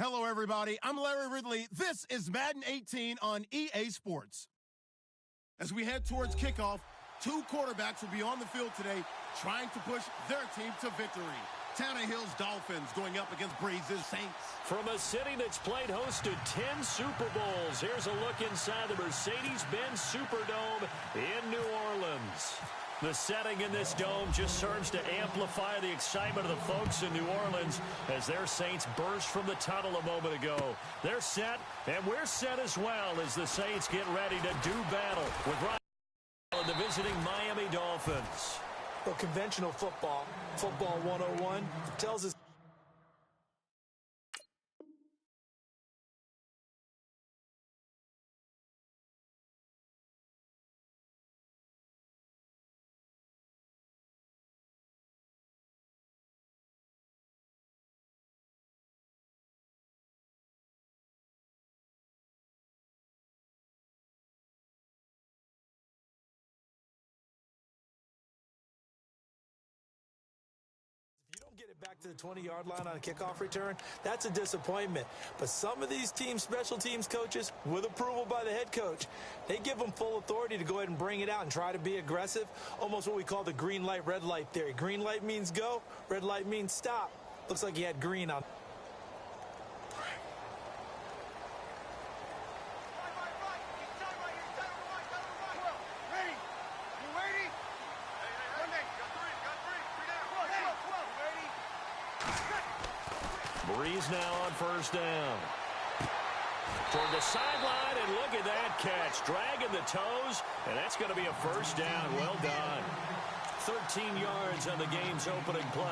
Hello, everybody. I'm Larry Ridley. This is Madden 18 on EA Sports. As we head towards kickoff, two quarterbacks will be on the field today trying to push their team to victory. Tannehill's Dolphins going up against Breeze's Saints. From a city that's played host to 10 Super Bowls, here's a look inside the Mercedes-Benz Superdome in New Orleans. The setting in this dome just serves to amplify the excitement of the folks in New Orleans as their Saints burst from the tunnel a moment ago. They're set, and we're set as well as the Saints get ready to do battle with Ryan and the visiting Miami Dolphins. Well, conventional football 101, tells us get it back to the 20-yard line on a kickoff return, that's a disappointment. But some of these teams, special teams coaches, with approval by the head coach, they give them full authority to go ahead and bring it out and try to be aggressive, almost what we call the green light, red light theory. Green light means go, red light means stop. Looks like he had green on. Breeze now on first down. Toward the sideline, and look at that catch. Dragging the toes, and that's going to be a first down. Well done. 13 yards on the game's opening play.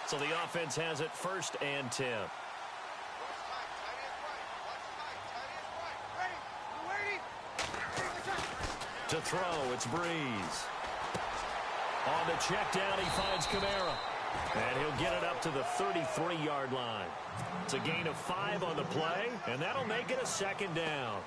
So the offense has it first and 10. To throw, it's Breeze. On the check down, he finds Kamara. And he'll get it up to the 33-yard line. It's a gain of 5 on the play, and that'll make it a second down.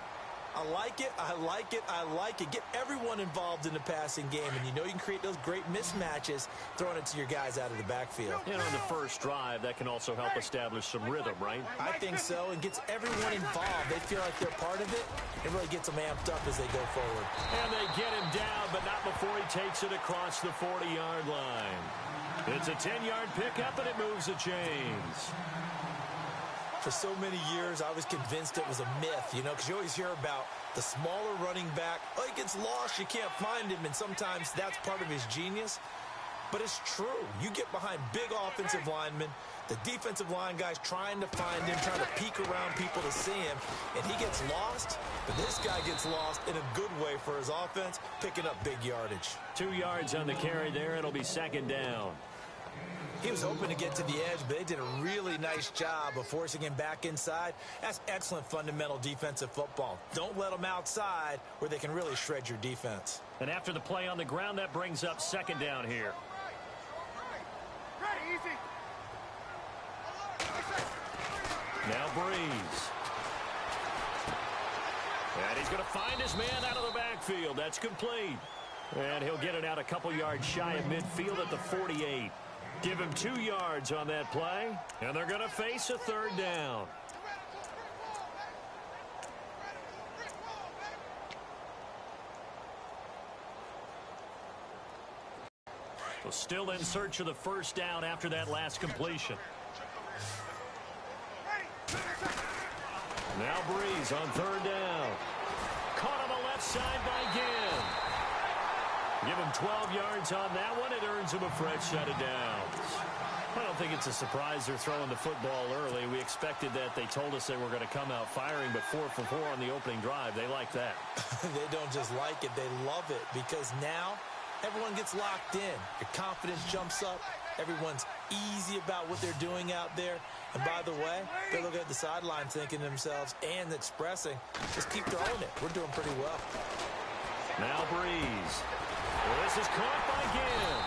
I like it, I like it, I like it. Get everyone involved in the passing game, and you know you can create those great mismatches throwing it to your guys out of the backfield. And on the first drive, that can also help establish some rhythm, right? I think so, and gets everyone involved. They feel like they're part of it. It really gets them amped up as they go forward. And they get him down, but not before he takes it across the 40-yard line. It's a 10-yard pickup, and it moves the chains. For so many years, I was convinced it was a myth, you know, because you always hear about the smaller running back. Oh, he gets lost, you can't find him, and sometimes that's part of his genius. But it's true. You get behind big offensive linemen, the defensive line guys trying to find him, trying to peek around people to see him, and he gets lost. But this guy gets lost in a good way for his offense, picking up big yardage. 2 yards on the carry there. It'll be second down. He was hoping to get to the edge, but they did a really nice job of forcing him back inside. That's excellent fundamental defensive football. Don't let them outside where they can really shred your defense. And after the play on the ground, that brings up second down here. Now Breeze. And he's going to find his man out of the backfield. That's complete. And he'll get it out a couple yards shy of midfield at the 48. Give him 2 yards on that play, and they're going to face a third down. So still in search of the first down after that last completion. Now Breeze on third down. Caught on the left side by Ginn. Give him 12 yards on that one. It earns him a fresh set of downs. I don't think it's a surprise they're throwing the football early. We expected that. They told us they were going to come out firing, but 4 for 4 on the opening drive. They like that. They don't just like it. They love it because now everyone gets locked in. Your confidence jumps up. Everyone's easy about what they're doing out there. And by the way, they're looking at the sideline thinking to themselves and expressing, just keep throwing it. We're doing pretty well. Now Breeze. Well, this is caught by Ginn.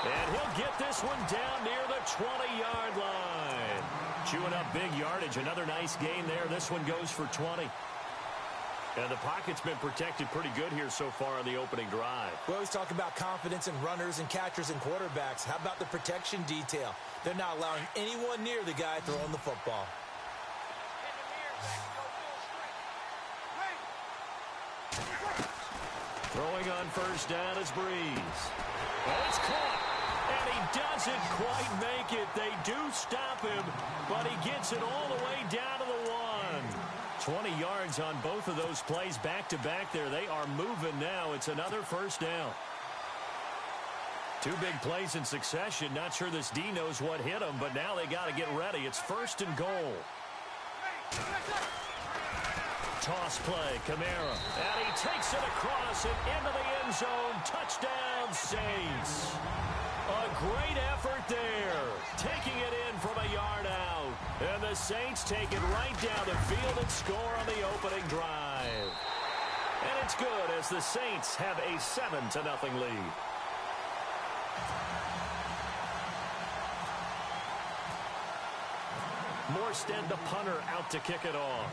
And he'll get this one down near the 20-yard line. Chewing up big yardage. Another nice gain there. This one goes for 20. And the pocket's been protected pretty good here so far on the opening drive. We always talk about confidence in runners and catchers and quarterbacks. How about the protection detail? They're not allowing anyone near the guy throwing the football. Throwing on first down is Breeze. And it's caught. And he doesn't quite make it. They do stop him, but he gets it all the way down to the 1. 20 yards on both of those plays back-to-back there. They are moving now. It's another first down. Two big plays in succession. Not sure this D knows what hit him, but now they got to get ready. It's first and goal. Toss play, Kamara. And he takes it across and into the end zone. Touchdown, Saints. A great effort there. Taking it in from a yard out. And the Saints take it right down the field and score on the opening drive. And it's good as the Saints have a 7-0 lead. Morstead, the punter, out to kick it off.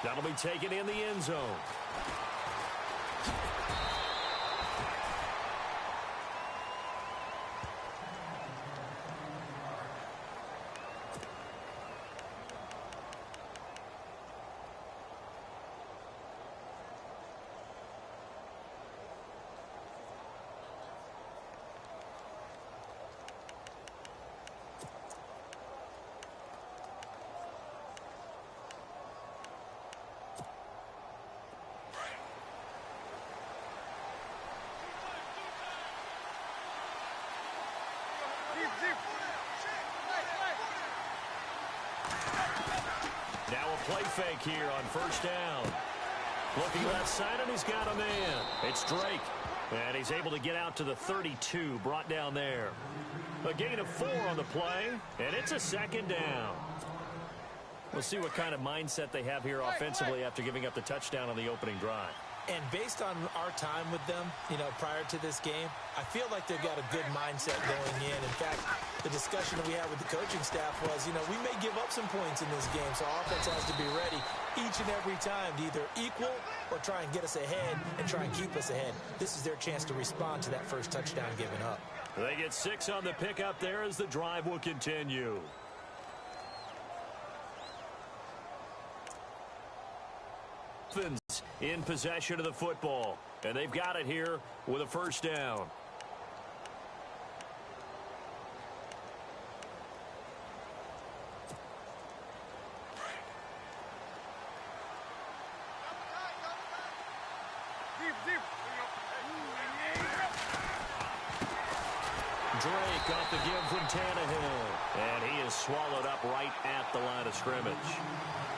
That'll be taken in the end zone. Now a play fake here on first down. Looking left side, and he's got a man. It's Drake. And he's able to get out to the 32, brought down there. A gain of 4 on the play, and it's a second down. We'll see what kind of mindset they have here offensively after giving up the touchdown on the opening drive. And based on our time with them, prior to this game, I feel like they've got a good mindset going in. In fact, the discussion that we had with the coaching staff was, we may give up some points in this game, so our offense has to be ready each and every time to either equal or try and get us ahead and try and keep us ahead. This is their chance to respond to that first touchdown given up. They get 6 on the pickup there as the drive will continue. In possession of the football, and they've got it here with a first down. Drake off the give from Tannehill, and he is swallowed up right at the line of scrimmage.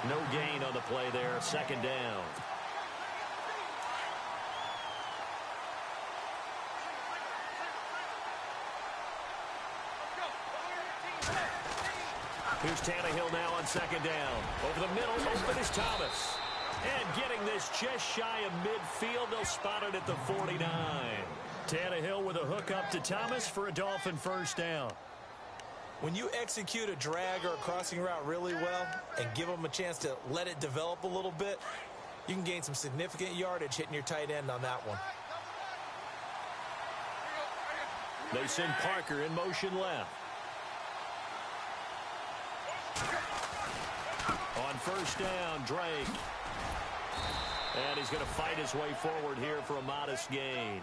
No gain on the play there, second down. Here's Tannehill now on second down. Over the middle, open is Thomas. And getting this just shy of midfield, they'll spot it at the 49. Tannehill with a hook up to Thomas for a Dolphin first down. When you execute a drag or a crossing route really well and give them a chance to let it develop a little bit, you can gain some significant yardage hitting your tight end on that one. They send Parker in motion left. On first down, Drake. And he's going to fight his way forward here for a modest gain.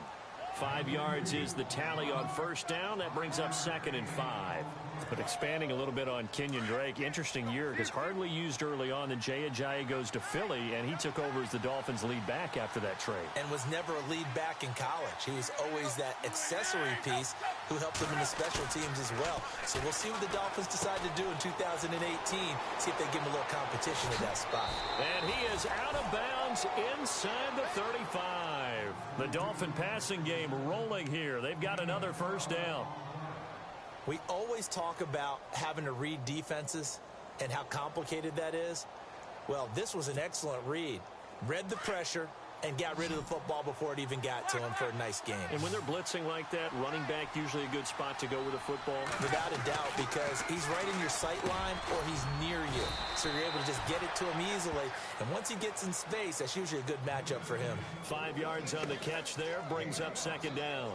5 yards is the tally on first down. That brings up 2nd and 5. But expanding a little bit on Kenyon Drake, interesting year because hardly used early on. Then Jay Ajayi goes to Philly, and he took over as the Dolphins' lead back after that trade. And was never a lead back in college. He was always that accessory piece who helped them in the special teams as well. So we'll see what the Dolphins decide to do in 2018. See if they give him a little competition at that spot. And he is out of bounds inside the 35. The Dolphin passing game rolling here. They've got another first down. We always talk about having to read defenses and how complicated that is. Well, this was an excellent read. Read the pressure and got rid of the football before it even got to him for a nice game. And when they're blitzing like that, running back usually a good spot to go with a football? Without a doubt, because he's right in your sight line or he's near you. So you're able to just get it to him easily. And once he gets in space, that's usually a good matchup for him. 5 yards on the catch there, brings up second down.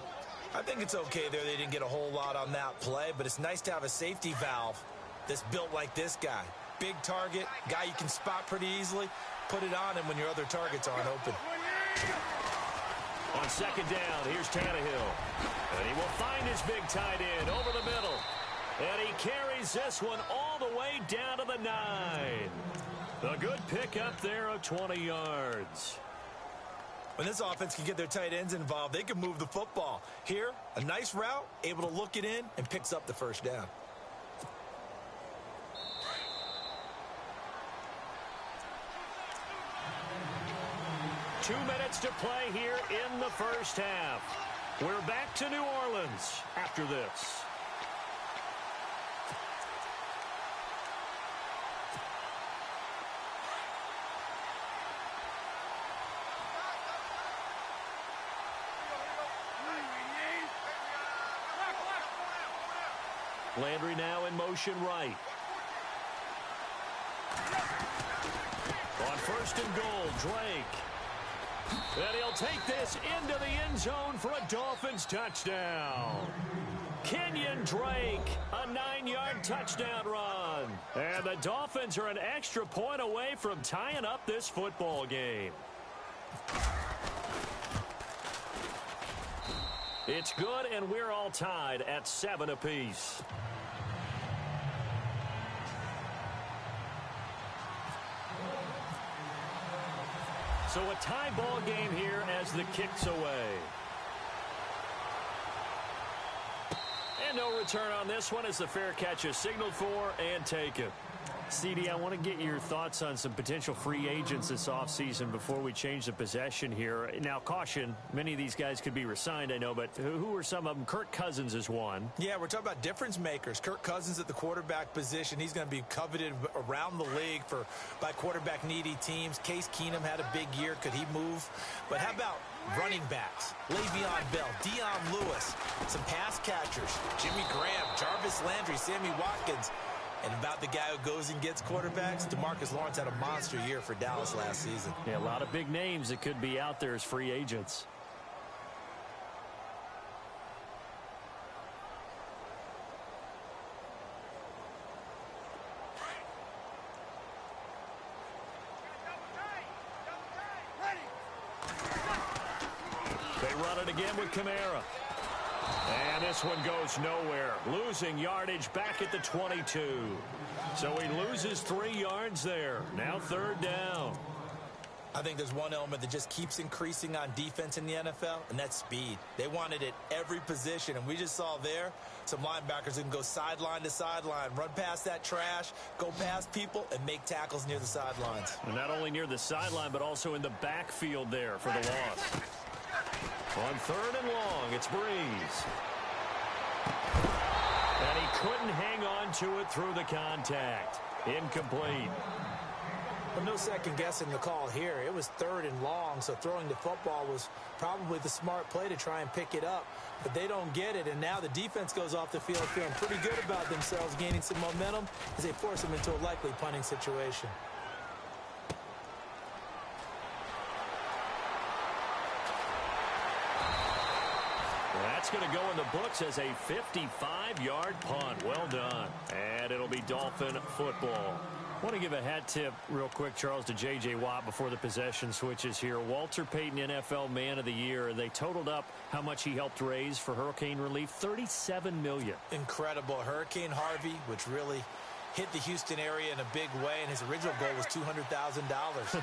I think it's okay there. They didn't get a whole lot on that play, but it's nice to have a safety valve that's built like this guy. Big target, guy you can spot pretty easily. Put it on him when your other targets aren't open. On second down, here's Tannehill. And he will find his big tight end over the middle. And he carries this one all the way down to the 9. A good pickup there of 20 yards. When this offense can get their tight ends involved, they can move the football. Here, a nice route, able to look it in, and picks up the first down. Two minutes to play here in the first half. We're back to New Orleans after this. Landry now in motion right. On first and goal, Drake. And he'll take this into the end zone for a Dolphins touchdown. Kenyon Drake, a 9-yard touchdown run. And the Dolphins are an extra point away from tying up this football game. It's good, and we're all tied at 7 apiece. So a tie ball game here as the kick's away. And no return on this one as the fair catch is signaled for and taken. CD, I want to get your thoughts on some potential free agents this offseason before we change the possession here. Now, caution, many of these guys could be re-signed, I know, but who are some of them? Kirk Cousins is one. Yeah, we're talking about difference makers. Kirk Cousins at the quarterback position. He's going to be coveted around the league by quarterback-needy teams. Case Keenum had a big year. Could he move? But how about running backs? Le'Veon Bell, Dion Lewis, some pass catchers, Jimmy Graham, Jarvis Landry, Sammy Watkins. And about the guy who goes and gets quarterbacks, DeMarcus Lawrence had a monster year for Dallas last season. Yeah, a lot of big names that could be out there as free agents. They run it again with Kamara. And this one goes nowhere. Losing yardage back at the 22. So he loses 3 yards there. Now third down. I think there's one element that just keeps increasing on defense in the NFL, and that's speed. They want it at every position, and we just saw there some linebackers that can go sideline to sideline, run past that trash, go past people, and make tackles near the sidelines. And not only near the sideline, but also in the backfield there for the loss. On third and long, it's Breeze. And he couldn't hang on to it through the contact. Incomplete. But no second guessing the call here. It was third and long, so throwing the football was probably the smart play to try and pick it up. But they don't get it, and now the defense goes off the field feeling pretty good about themselves, gaining some momentum as they force them into a likely punting situation. That's going to go in the books as a 55-yard punt. Well done. And it'll be Dolphin football. I want to give a hat tip real quick, Charles, to J.J. Watt before the possession switches here. Walter Payton, NFL Man of the Year. They totaled up how much he helped raise for hurricane relief, $37 million. Incredible. Hurricane Harvey, which really hit the Houston area in a big way, and his original goal was $200,000.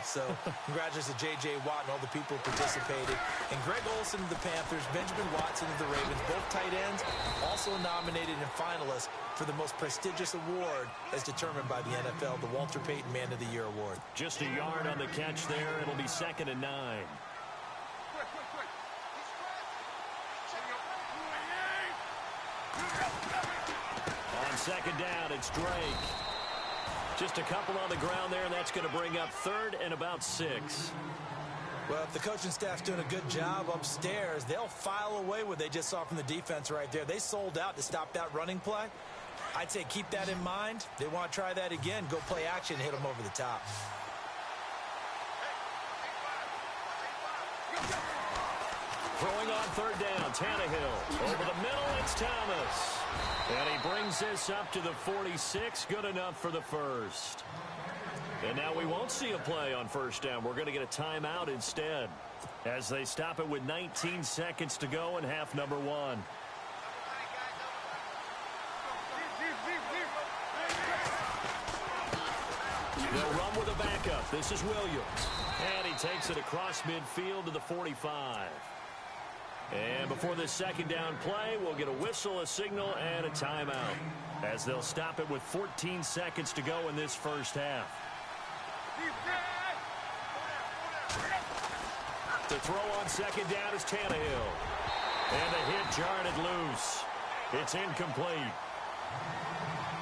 So congratulations to J.J. Watt and all the people who participated. And Greg Olsen of the Panthers, Benjamin Watson of the Ravens, both tight ends, also nominated and finalists for the most prestigious award as determined by the NFL, the Walter Payton Man of the Year Award. Just a yard on the catch there. It'll be 2nd and 9. On second down, it's Drake. Just a couple on the ground there, and that's going to bring up 3rd and about 6. Well, if the coaching staff's doing a good job upstairs, they'll file away what they just saw from the defense right there. They sold out to stop that running play. I'd say keep that in mind. They want to try that again. Go play action and hit them over the top. Throwing on third down, Tannehill. Over the middle, it's Thomas. And he brings this up to the 46. Good enough for the first. And now we won't see a play on first down. We're going to get a timeout instead as they stop it with 19 seconds to go in half number one. They'll run with a backup. This is Williams. And he takes it across midfield to the 45. And before this second down play, we'll get a whistle, a signal, and a timeout as they'll stop it with 14 seconds to go in this first half. To throw on second down is Tannehill. And the hit jarred it loose. It's incomplete.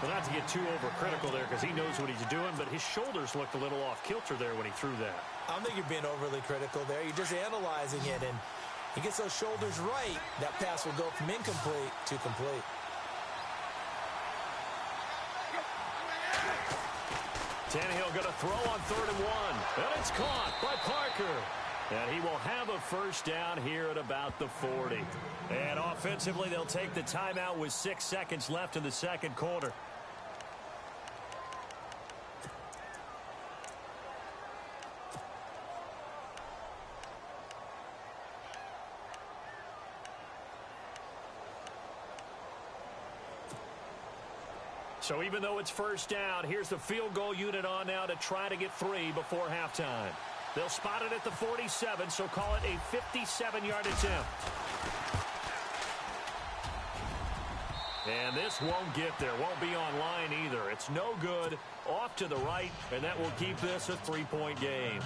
Well, not to get too overcritical there because he knows what he's doing, but his shoulders looked a little off kilter there when he threw that. I don't think you're being overly critical there. You're just analyzing it, and he gets those shoulders right. That pass will go from incomplete to complete. Tannehill going to throw on 3rd and 1. And it's caught by Parker. And he will have a first down here at about the 40. And offensively, they'll take the timeout with 6 seconds left in the second quarter. So even though it's first down, here's the field goal unit on now to try to get 3 before halftime. They'll spot it at the 47, so call it a 57-yard attempt. And this won't get there, won't be on line either. It's no good, off to the right, and that will keep this a 3-point game.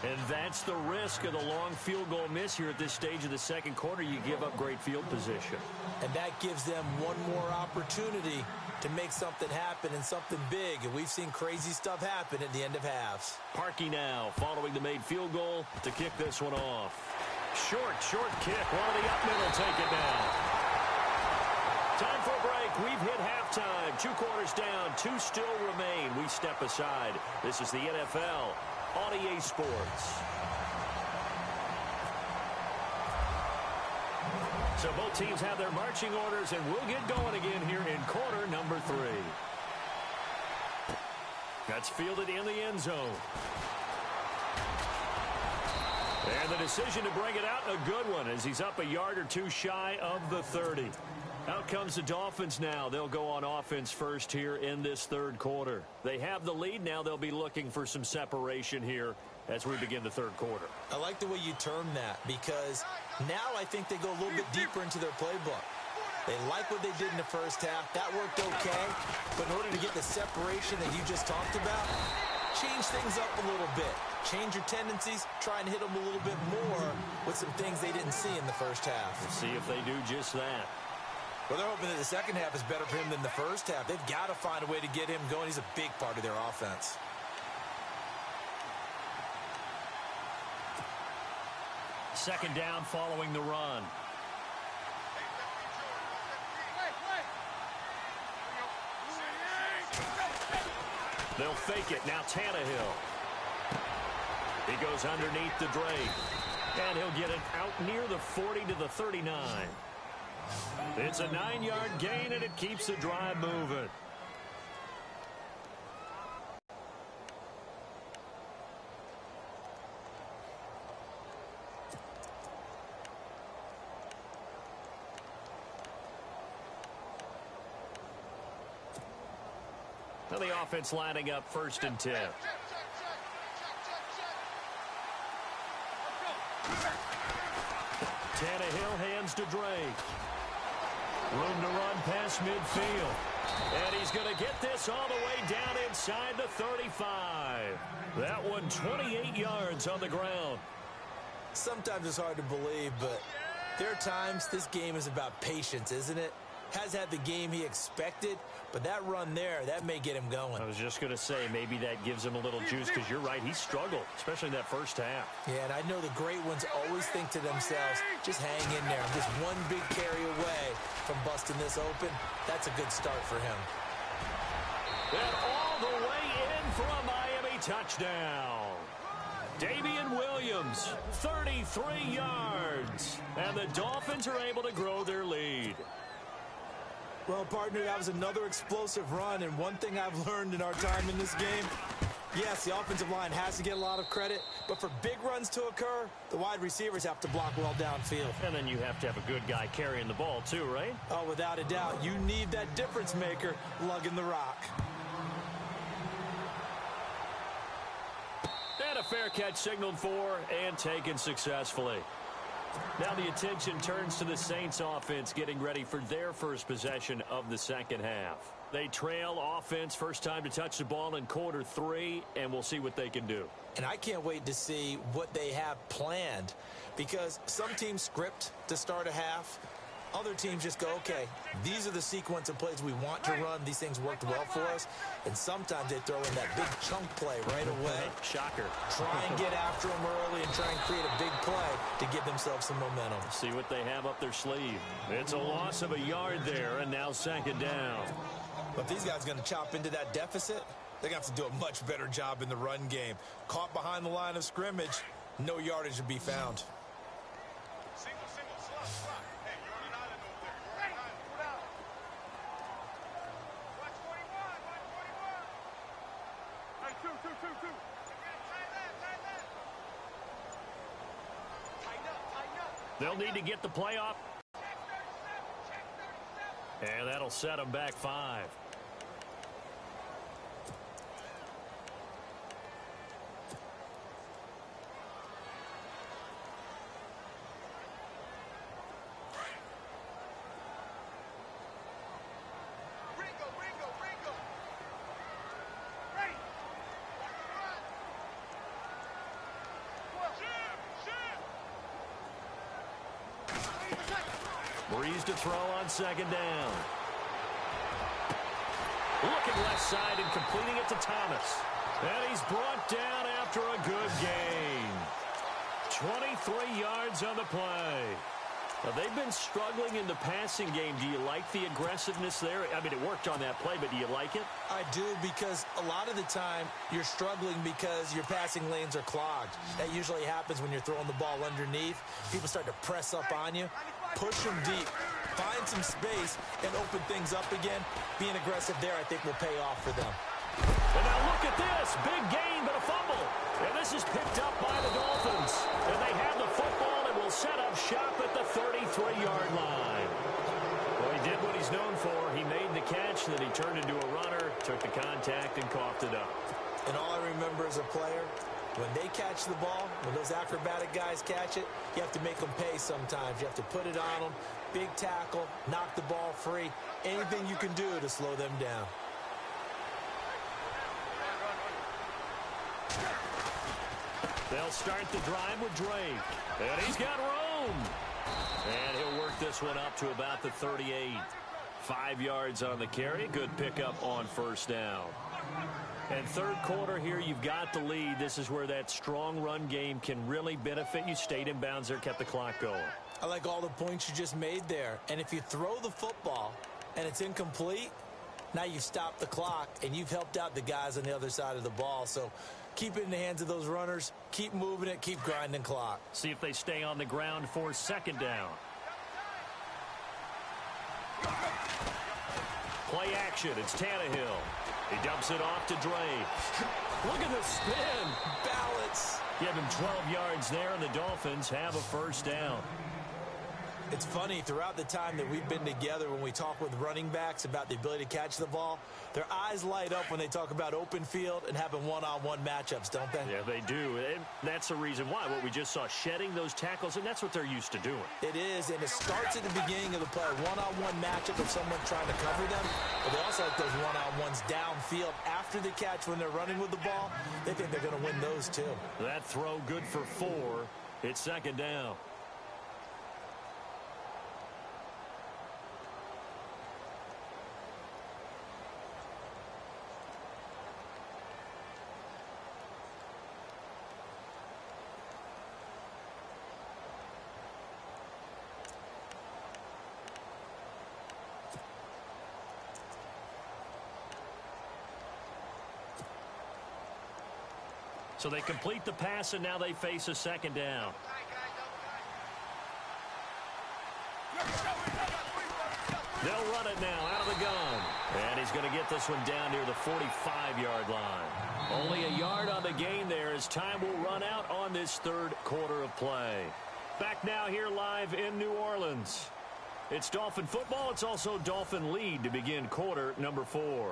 And that's the risk of the long field goal miss here at this stage of the second quarter. You give up great field position. And that gives them one more opportunity to make something happen and something big. And we've seen crazy stuff happen at the end of halves. Parkey now following the made field goal to kick this one off. Short kick. One of the up middle take it down. Time for a break. We've hit halftime. 2 quarters down. 2 still remain. We step aside. This is the NFL on EA Sports. So both teams have their marching orders, and we'll get going again here in quarter number 3. That's fielded in the end zone. And the decision to bring it out, a good one, as he's up a yard or 2 shy of the 30. Out comes the Dolphins now. They'll go on offense first here in this third quarter. They have the lead now. They'll be looking for some separation here as we begin the third quarter. I like the way you term that, because now I think they go a little bit deeper into their playbook. They like what they did in the first half. That worked okay. But in order to get the separation that you just talked about, change things up a little bit. Change your tendencies. Try and hit them a little bit more with some things they didn't see in the first half. We'll see if they do just that. Well, they're hoping that the second half is better for him than the first half. They've got to find a way to get him going. He's a big part of their offense. Second down following the run. They'll fake it. Now Tannehill. He goes underneath the Drake. And he'll get it out near the 40 to the 39. It's a 9-yard gain, and it keeps the drive moving. Now the offense lining up 1st and 10. Tannehill hands to Drake. Room to run past midfield. And he's going to get this all the way down inside the 35. That one 28 yards on the ground. Sometimes it's hard to believe, but there are times this game is about patience, isn't it? Has had the game he expected, But that run there, that may get him going. I was just going to say, maybe that gives him a little juice, because you're right, he struggled, especially in that first half. Yeah, and I know the great ones always think to themselves, just hang in there. I'm just one big carry away from busting this open. That's a good start for him. And all the way in for a Miami touchdown. Damian Williams, 33 yards. And the Dolphins are able to grow their lead. Well, partner, that was another explosive run, and one thing I've learned in our time in this game, yes, the offensive line has to get a lot of credit, but for big runs to occur, the wide receivers have to block well downfield. And then you have to have a good guy carrying the ball too, right? Oh, without a doubt. You need that difference maker lugging the rock. And a fair catch signaled for and taken successfully. Now the attention turns to the Saints offense getting ready for their first possession of the second half. They trail offense, first time to touch the ball in quarter 3, and we'll see what they can do. And I can't wait to see what they have planned, because some teams script to start a half. Other teams just go, okay, these are the sequence of plays we want to run. These things worked well for us. And sometimes they throw in that big chunk play right away. Shocker. Try and get after them early and try and create a big play to give themselves some momentum. See what they have up their sleeve. It's a loss of a yard there, and now second down. But if these guys are going to chop into that deficit, they're going to have to do a much better job in the run game. Caught behind the line of scrimmage, no yardage to be found. They'll need to get the play off. And that'll set them back 5. Breeze to throw on second down. Looking left side and completing it to Thomas. And he's brought down after a good gain. 23 yards on the play. Now, they've been struggling in the passing game. Do you like the aggressiveness there? I mean, it worked on that play, but do you like it? I do, because a lot of the time you're struggling because your passing lanes are clogged. That usually happens when you're throwing the ball underneath. People start to press up on you. Push them deep. Find some space and open things up again. Being aggressive there, I think, will pay off for them. And now look at this. Big gain, but a fumble. And this is picked up by the Dolphins. And they have the football and will set up shop at the 33-yard line. Well, he did what he's known for. He made the catch, then he turned into a runner, took the contact, and coughed it up. And all I remember as a player, when they catch the ball, when those acrobatic guys catch it, you have to make them pay sometimes. You have to put it on them, big tackle, knock the ball free, anything you can do to slow them down. They'll start the drive with Drake. And he's got room. And he'll work this one up to about the 38. 5 yards on the carry. Good pickup on first down. And third quarter here, you've got the lead. This is where that strong run game can really benefit you. Stayed in bounds there, kept the clock going. I like all the points you just made there. And if you throw the football and it's incomplete, now you've stopped the clock and you've helped out the guys on the other side of the ball. So keep it in the hands of those runners. Keep moving it. Keep grinding clock. See if they stay on the ground for second down. Play action. It's Tannehill. He dumps it off to Drake. Look at the spin. Balance. Give him 12 yards there, and the Dolphins have a first down. It's funny, throughout the time that we've been together, when we talk with running backs about the ability to catch the ball, their eyes light up when they talk about open field and having one-on-one matchups, don't they? Yeah, they do. And that's the reason why. What we just saw, shedding those tackles, and that's what they're used to doing. It is, and it starts at the beginning of the play. One-on-one matchup of someone trying to cover them, but they also like those one-on-ones downfield after the catch when they're running with the ball. They think they're going to win those, too. That throw good for 4. It's second down. So they complete the pass, and now they face a second down. They'll run it now out of the gun. And he's going to get this one down near the 45-yard line. Only a yard on the gain there as time will run out on this third quarter of play. Back now here live in New Orleans. It's Dolphin football. It's also Dolphin lead to begin quarter number 4.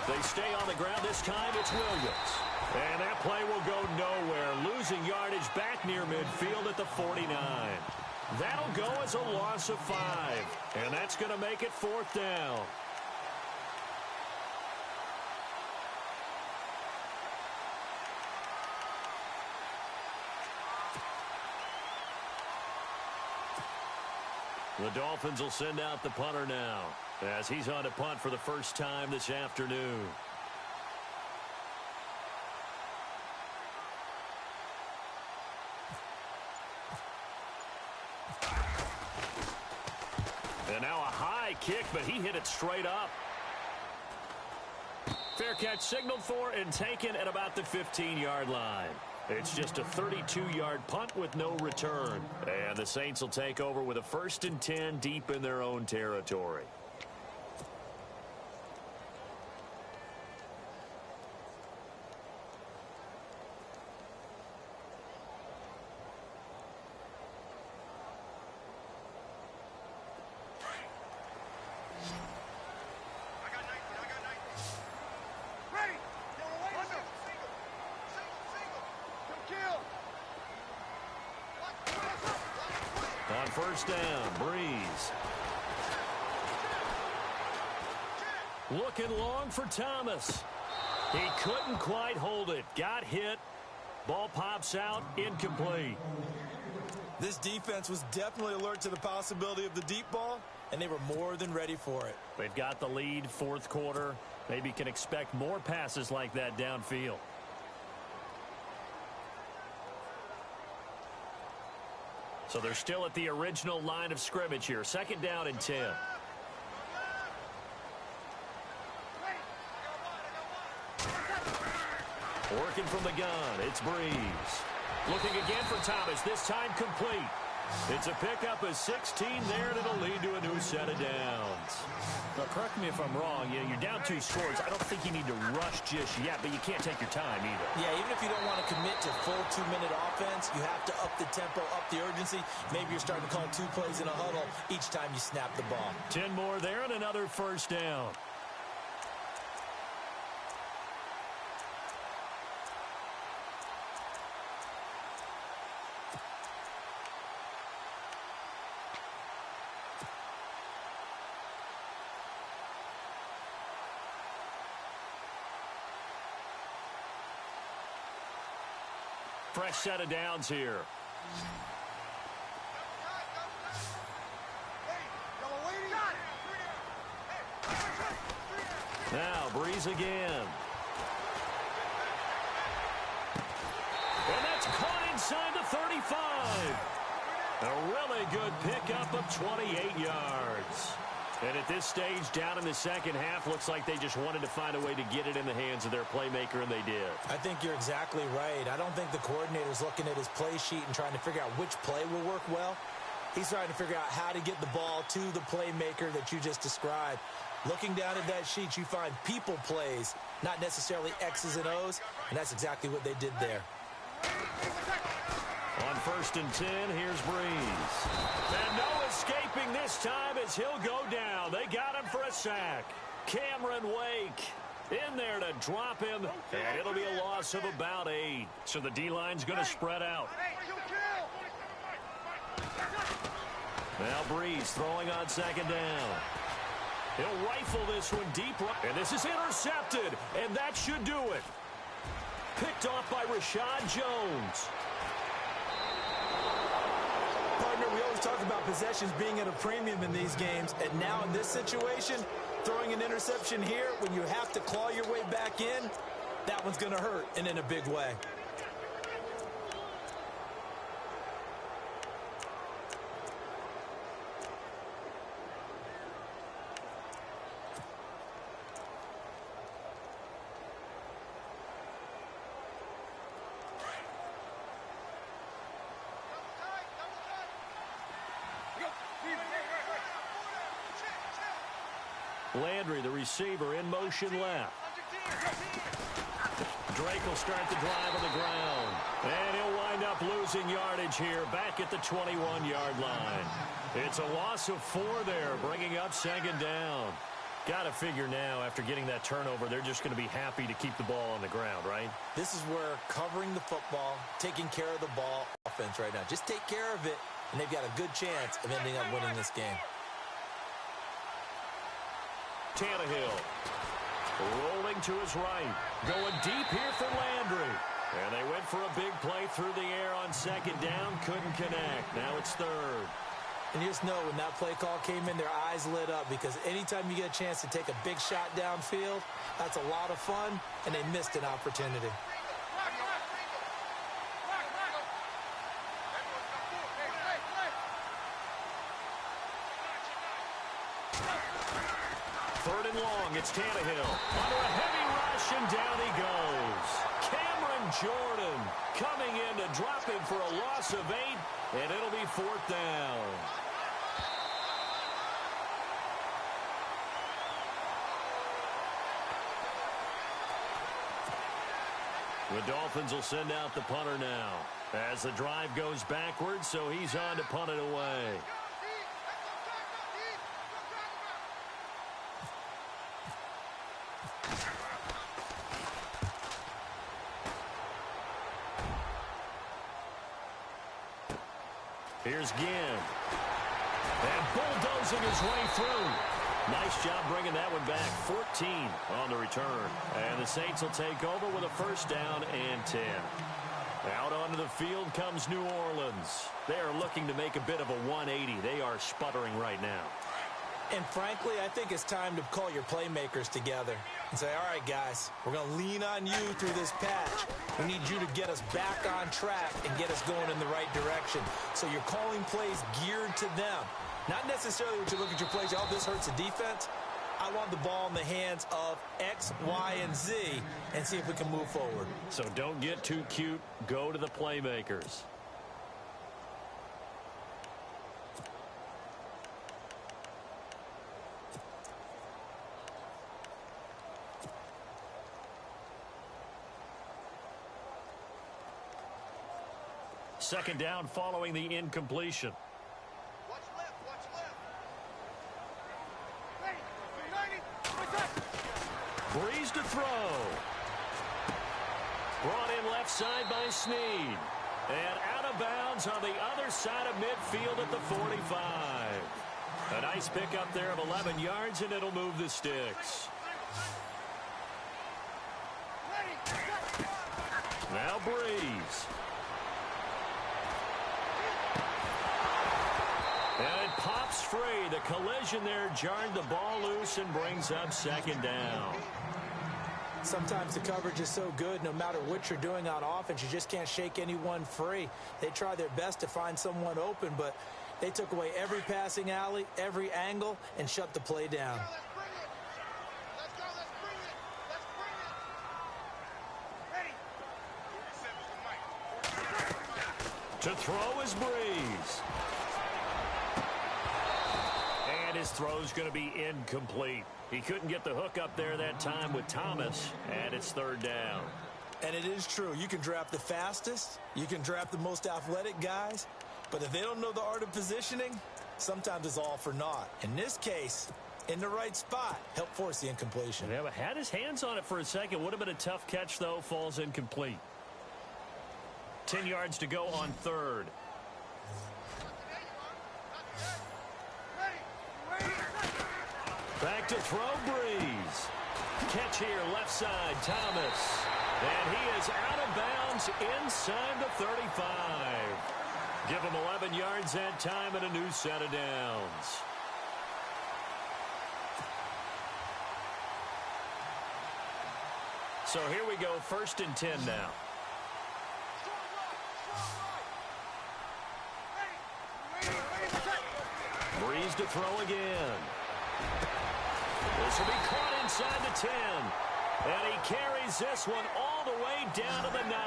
They stay on the ground. This time it's Williams. And that play will go nowhere. Losing yardage back near midfield at the 49. That'll go as a loss of 5. And that's going to make it 4th down. The Dolphins will send out the punter now, as he's on to punt for the first time this afternoon. And now a high kick, but he hit it straight up. Fair catch signaled for and taken at about the 15-yard line. It's just a 32-yard punt with no return. And the Saints will take over with a 1st and 10 deep in their own territory. On first down, Breeze. Looking long for Thomas. He couldn't quite hold it. Got hit. Ball pops out, incomplete. This defense was definitely alert to the possibility of the deep ball, and they were more than ready for it. They've got the lead, 4th quarter. Maybe can expect more passes like that downfield. So they're still at the original line of scrimmage here. 2nd down and 10. Working from the gun, it's Breeze. Looking again for Thomas, this time complete. It's a pickup of 16 there, and it'll lead to a new set of downs. Now, correct me if I'm wrong. You're down 2 scores. I don't think you need to rush just yet, but you can't take your time either. Yeah, even if you don't want to commit to full 2-minute offense, you have to up the tempo, up the urgency. Maybe you're starting to call 2 plays in a huddle each time you snap the ball. 10 more there and another 1st down. Fresh set of downs here. Now Breeze again. And that's caught inside the 35. A really good pickup of 28 yards. And at this stage, down in the second half, looks like they just wanted to find a way to get it in the hands of their playmaker, and they did. I think you're exactly right. I don't think the coordinator's looking at his play sheet and trying to figure out which play will work well. He's trying to figure out how to get the ball to the playmaker that you just described. Looking down at that sheet, you find people plays, not necessarily X's and O's, and that's exactly what they did there. On 1st and 10, here's Breeze. And no escaping this time as he'll go down. They got him for a sack. Cameron Wake in there to drop him, and it'll be a loss of about 8. So the D-line's going to spread out. Now Breeze throwing on 2nd down. He'll rifle this one deep, and this is intercepted, and that should do it. Picked off by Rashad Jones. Partner, we always talk about possessions being at a premium in these games, and now in this situation, throwing an interception here when you have to claw your way back in, That one's going to hurt, and in a big way. Landry, the receiver, in motion left. Drake will start the drive on the ground. And he'll wind up losing yardage here back at the 21-yard line. It's a loss of 4 there, bringing up second down. Got to figure now, after getting that turnover, they're just going to be happy to keep the ball on the ground, right? This is where covering the football, taking care of the ball, offense right now. Just take care of it, and they've got a good chance of ending up winning this game. Tannehill rolling to his right. Going deep here for Landry. And they went for a big play through the air on second down. Couldn't connect. Now it's third. And you just know when that play call came in, their eyes lit up, because anytime you get a chance to take a big shot downfield, that's a lot of fun, and they missed an opportunity. Third and long, it's Tannehill. Under a heavy rush, and down he goes. Cameron Jordan coming in to drop him for a loss of 8, and it'll be 4th down. The Dolphins will send out the punter now as the drive goes backwards, so he's on to punt it away. Here's Ginn. And bulldozing his way through. Nice job bringing that one back. 14 on the return. And the Saints will take over with a first down and 10. Out onto the field comes New Orleans. They are looking to make a bit of a 180. They are sputtering right now. And frankly, I think it's time to call your playmakers together and say, all right, guys, we're going to lean on you through this patch. We need you to get us back on track and get us going in the right direction. So you're calling plays geared to them. Not necessarily when you look at your plays, oh, this hurts the defense. I want the ball in the hands of X, Y, and Z and see if we can move forward. So don't get too cute. Go to the playmakers. Second down following the incompletion. Watch left. Breeze to throw. Brought in left side by Snead. And out of bounds on the other side of midfield at the 45. A nice pickup there of 11 yards, and it'll move the sticks. Now Breeze. And it pops free. The collision there jarred the ball loose and brings up second down. Sometimes the coverage is so good, no matter what you're doing on offense, you just can't shake anyone free. They try their best to find someone open, but they took away every passing alley, every angle, and shut the play down. To throw is Breeze. And his throw's going to be incomplete. He couldn't get the hook up there that time with Thomas, and it's third down. And it is true. You can draft the fastest. You can draft the most athletic guys. But if they don't know the art of positioning, sometimes it's all for naught. In this case, in the right spot, help force the incompletion. Yeah, but had his hands on it for a second. Would have been a tough catch, though. Falls incomplete. 10 yards to go on third. Back to throw, Breeze. Catch here, left side, Thomas. And he is out of bounds inside the 35. Give him 11 yards that time and a new set of downs. So here we go, 1st and 10 now. Breeze to throw again. This will be caught inside the 10. And he carries this one all the way down to the 9.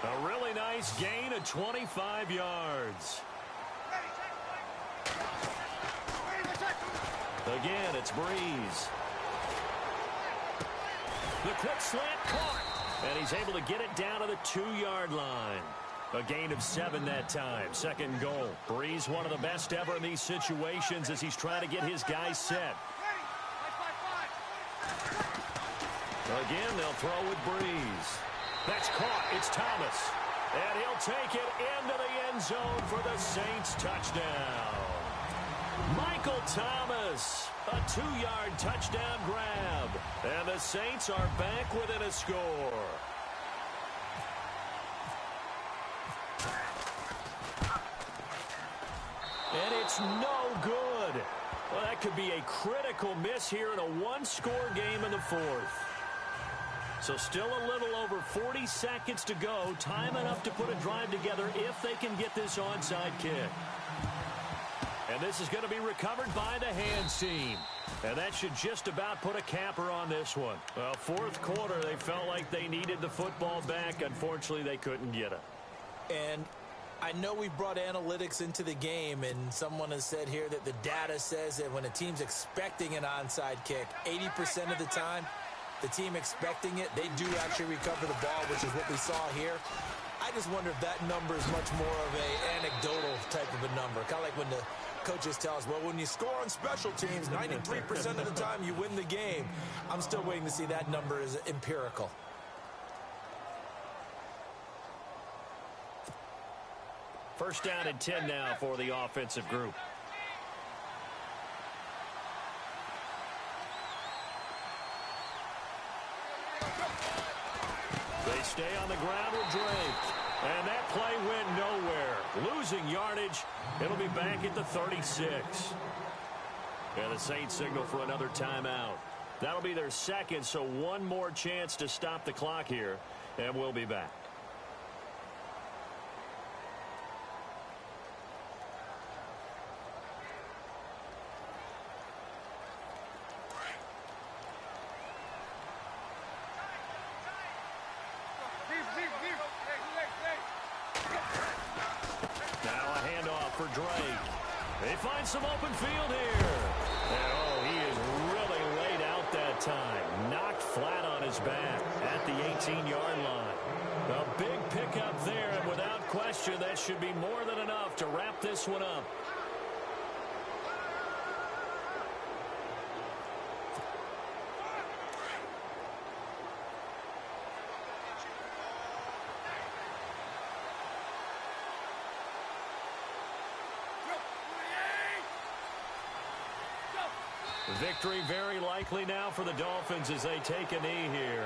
A really nice gain of 25 yards. Again, it's Breeze. The quick slant caught. And he's able to get it down to the 2-yard line. A gain of 7 that time. 2nd goal. Breeze, one of the best ever in these situations as he's trying to get his guys set. Again, they'll throw with Breeze. That's caught. It's Thomas. And he'll take it into the end zone for the Saints touchdown. Michael Thomas, a 2-yard touchdown grab. And the Saints are back within a score. And it's no good. Well, that could be a critical miss here in a one-score game in the 4th. So still a little over 40 seconds to go. Time enough to put a drive together if they can get this onside kick. And this is going to be recovered by the hands team. And that should just about put a capper on this one. Well, 4th quarter, they felt like they needed the football back. Unfortunately, they couldn't get it. And I know we brought analytics into the game, and someone has said here that the data says that when a team's expecting an onside kick, 80% of the time, the team expecting it, they do actually recover the ball, which is what we saw here. I just wonder if that number is much more of an anecdotal type of a number. Kind of like when the coaches tell us, well, when you score on special teams, 93% of the time you win the game. I'm still waiting to see that number is empirical. First down and 10 now for the offensive group. They stay on the ground with Drake. And that play went nowhere. Losing yardage. It'll be back at the 36. And the Saints signal for another timeout. That'll be their 2nd, so one more chance to stop the clock here. And we'll be back. They find some open field here. And, oh, he is really laid out that time. Knocked flat on his back at the 18-yard line. A big pickup there, and without question, that should be more than enough to wrap this one up. Victory very likely now for the Dolphins as they take a knee here.